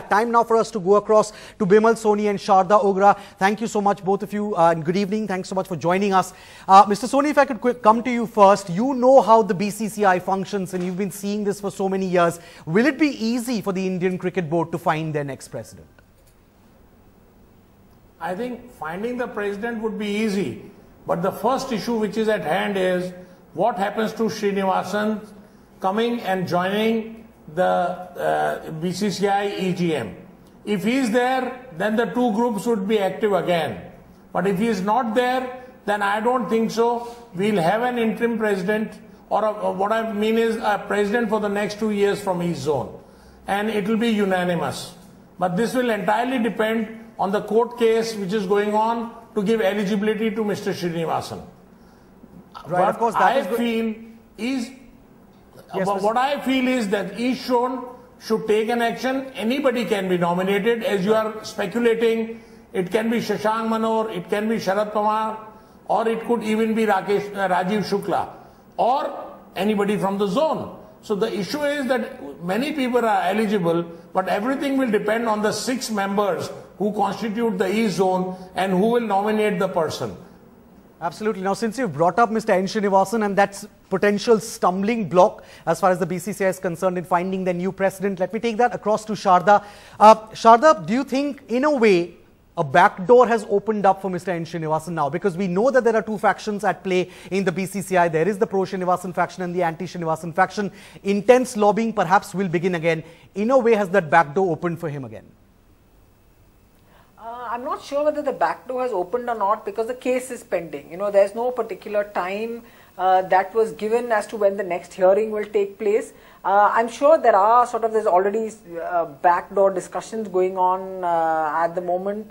Time now for us to go across to Bimal Soni and Sharda Ogra. Thank you so much, both of you, and good evening. Thanks so much for joining us. Mr. Soni, if I could come to you first. You know how the BCCI functions and you've been seeing this for so many years. Will it be easy for the Indian Cricket Board to find their next president? I think finding the president would be easy. But the first issue which is at hand is what happens to Srinivasan coming and joining the BCCI EGM. If he is there, then the two groups would be active again. But if he is not there, then I don't think so. We'll have an interim president, or what I mean is a president for the next 2 years from each zone. And it will be unanimous. But this will entirely depend on the court case which is going on to give eligibility to Mr. Srinivasan. Right, of course, what I feel is that each zone should take an action. Anybody can be nominated. As you are speculating, it can be Shashank Manohar, it can be Sharad Pawar, or it could even be Rajeev Shukla, or anybody from the zone. So the issue is that many people are eligible, but everything will depend on the 6 members who constitute the East zone and who will nominate the person. Absolutely. Now, since you've brought up Mr. N. Srinivasan and that's potential stumbling block as far as the BCCI is concerned in finding the new president, let me take that across to Sharda. Sharda, do you think, in a way, a back door has opened up for Mr. N. Srinivasan now? Because we know that there are 2 factions at play in the BCCI. There is the pro-Srinivasan faction and the anti-Srinivasan faction. Intense lobbying perhaps will begin again. In a way, has that back door opened for him again? I'm not sure whether the back door has opened or not, because the case is pending. You know, there's no particular time that was given as to when the next hearing will take place. I'm sure there are there's already backdoor discussions going on at the moment,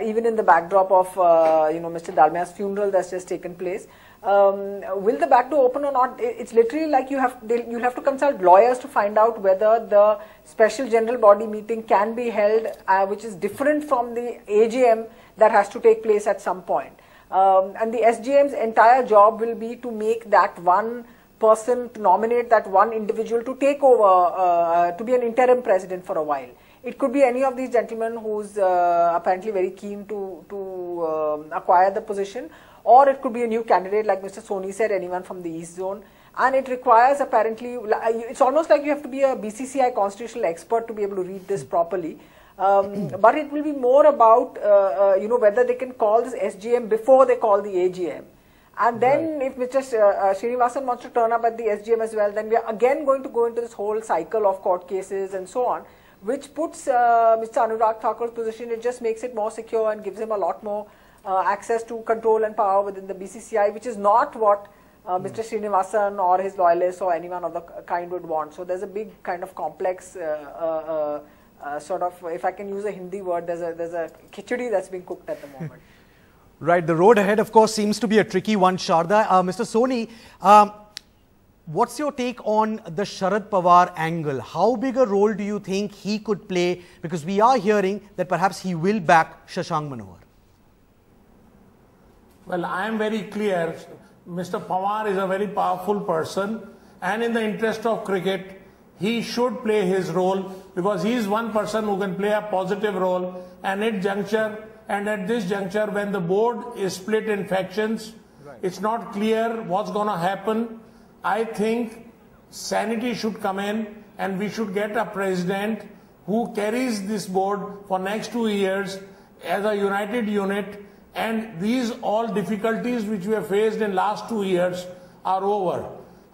even in the backdrop of, Mr. Dalmiya's funeral that's just taken place. Will the back door open or not? It's literally like you'll have to consult lawyers to find out whether the special general body meeting can be held, which is different from the AGM that has to take place at some point. And the SGM's entire job will be to make that one person, to nominate that one individual to take over, to be an interim president for a while. It could be any of these gentlemen who's apparently very keen to acquire the position, or it could be a new candidate, like Mr. Soni said, anyone from the East Zone. And it requires, apparently, it's almost like you have to be a BCCI constitutional expert to be able to read this properly. But it will be more about, whether they can call this SGM before they call the AGM. And then if Mr. Srinivasan wants to turn up at the SGM as well, then we are again going to go into this whole cycle of court cases and so on, which puts Mr. Anurag Thakur's position, it just makes it more secure and gives him a lot more access to control and power within the BCCI, which is not what Mr. Srinivasan or his loyalists or anyone of the kind would want. So there's a big kind of complex if I can use a Hindi word, there's a khichdi that's being cooked at the moment. Right. The road ahead, of course, seems to be a tricky one, Sharda. Mr. Soni, what's your take on the Sharad Pawar angle? How big a role do you think he could play? Because we are hearing that perhaps he will back Shashank Manohar. Well, I am very clear. Mr. Pawar is a very powerful person, and in the interest of cricket, he should play his role, because he is one person who can play a positive role. And at this juncture, when the board is split in factions, it's not clear what's going to happen. I think sanity should come in, and we should get a president who carries this board for next 2 years as a united unit. And these all difficulties which we have faced in last 2 years are over.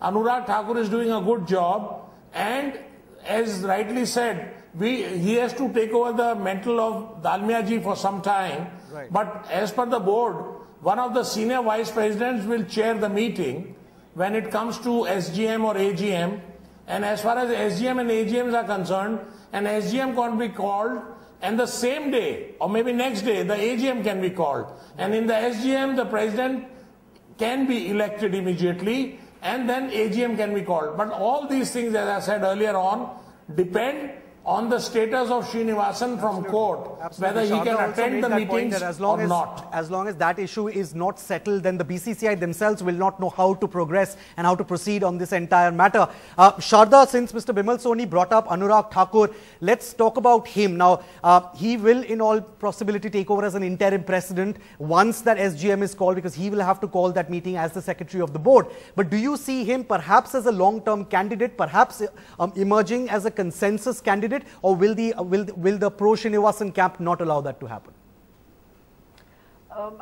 Anurag Thakur is doing a good job, and as rightly said, he has to take over the mantle of Dalmiya ji for some time. Right. But as per the board, one of the senior vice presidents will chair the meeting when it comes to SGM or AGM. And as far as SGM and AGMs are concerned, an SGM can be called, and the same day or maybe next day the AGM can be called. And in the SGM, the president can be elected immediately, and then AGM can be called. But all these things, as I said earlier on, depend on the status of Srinivasan from court, whether he can attend the meetings or not. As long as that issue is not settled, then the BCCI themselves will not know how to progress and how to proceed on this entire matter. Sharda, since Mr. Bimal Soni brought up Anurag Thakur, let's talk about him. Now, he will in all possibility take over as an interim president once that SGM is called, because he will have to call that meeting as the secretary of the board. But do you see him perhaps as a long-term candidate, perhaps emerging as a consensus candidate? Or will the pro-Srinivasan camp not allow that to happen?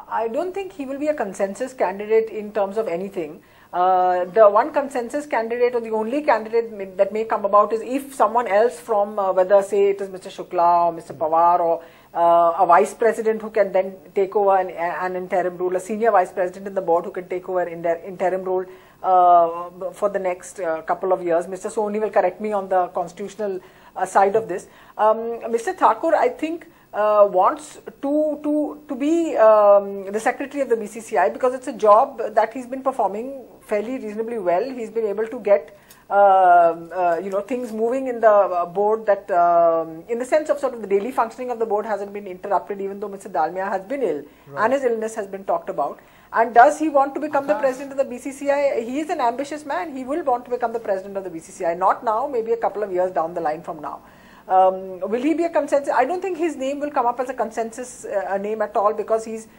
I don't think he will be a consensus candidate in terms of anything. The one consensus candidate or the only candidate that may come about is if someone else from whether say it is Mr. Shukla or Mr. Pawar or a vice president who can then take over an interim role, a senior vice president in the board who can take over in their interim role for the next couple of years. Mr. Soni will correct me on the constitutional side of this. Mr. Thakur, I think, wants to be the secretary of the BCCI because it's a job that he's been performing fairly reasonably well. He's been able to get things moving in the board that in the sense of sort of the daily functioning of the board hasn't been interrupted, even though Mr. Dalmiya has been ill and his illness has been talked about. And does he want to become the president of the BCCI? He is an ambitious man. He will want to become the president of the BCCI. Not now, maybe a couple of years down the line from now. Will he be a consensus? I don't think his name will come up as a consensus name at all, because he's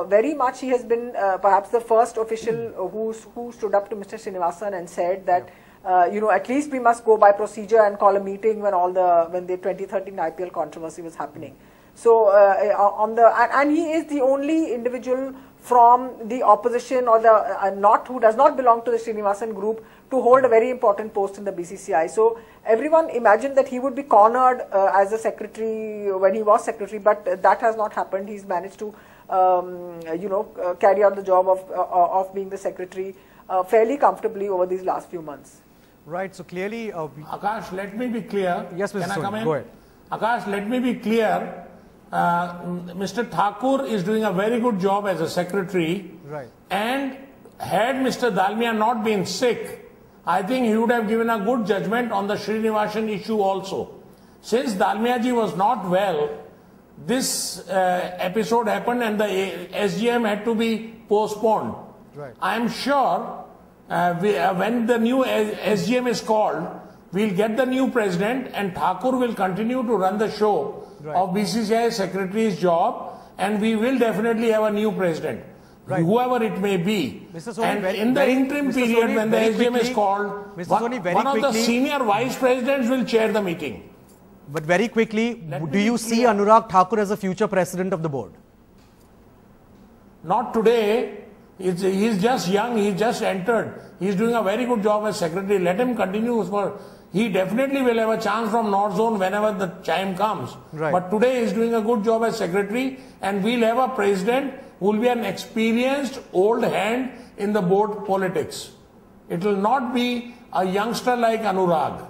very much, he has been perhaps the first official who stood up to Mr. Srinivasan and said that at least we must go by procedure and call a meeting when the 2013 IPL controversy was happening. So and he is the only individual from the opposition or who does not belong to the Srinivasan group to hold a very important post in the BCCI. So everyone imagined that he would be cornered as a secretary when he was secretary, but that has not happened. He's managed to carry out the job of being the secretary fairly comfortably over these last few months. Right. So clearly, Akash, let me be clear. Yes, Mr. Can I come in? Go ahead. Akash, let me be clear. Mr. Thakur is doing a very good job as a secretary. Right. And had Mr. Dalmiya not been sick, I think he would have given a good judgment on the Srinivasan issue also. Since Dalmiya ji was not well, this episode happened and the SGM had to be postponed. Right. I am sure when the new SGM is called, we'll get the new president and Thakur will continue to run the show of BCCI secretary's job, and we will definitely have a new president, whoever it may be. And in the interim period, when the SGM is called, one of the senior vice presidents will chair the meeting. But very quickly, do you see Anurag Thakur as a future president of the board? Not today. He's just young. He's just entered. He's doing a very good job as secretary. Let him continue. He definitely will have a chance from North Zone whenever the time comes. Right. But today he's doing a good job as secretary, and we'll have a president who will be an experienced old hand in the board politics. It will not be a youngster like Anurag.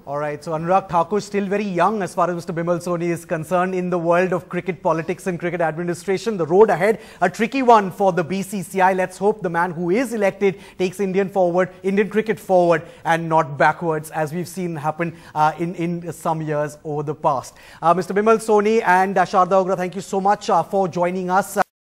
All right, so Anurag Thakur is still very young as far as Mr. Bimal Soni is concerned in the world of cricket politics and cricket administration. The road ahead, a tricky one for the BCCI. Let's hope the man who is elected takes Indian cricket forward and not backwards, as we've seen happen in some years over the past. Mr. Bimal Soni and Sharda Ogra, thank you so much for joining us.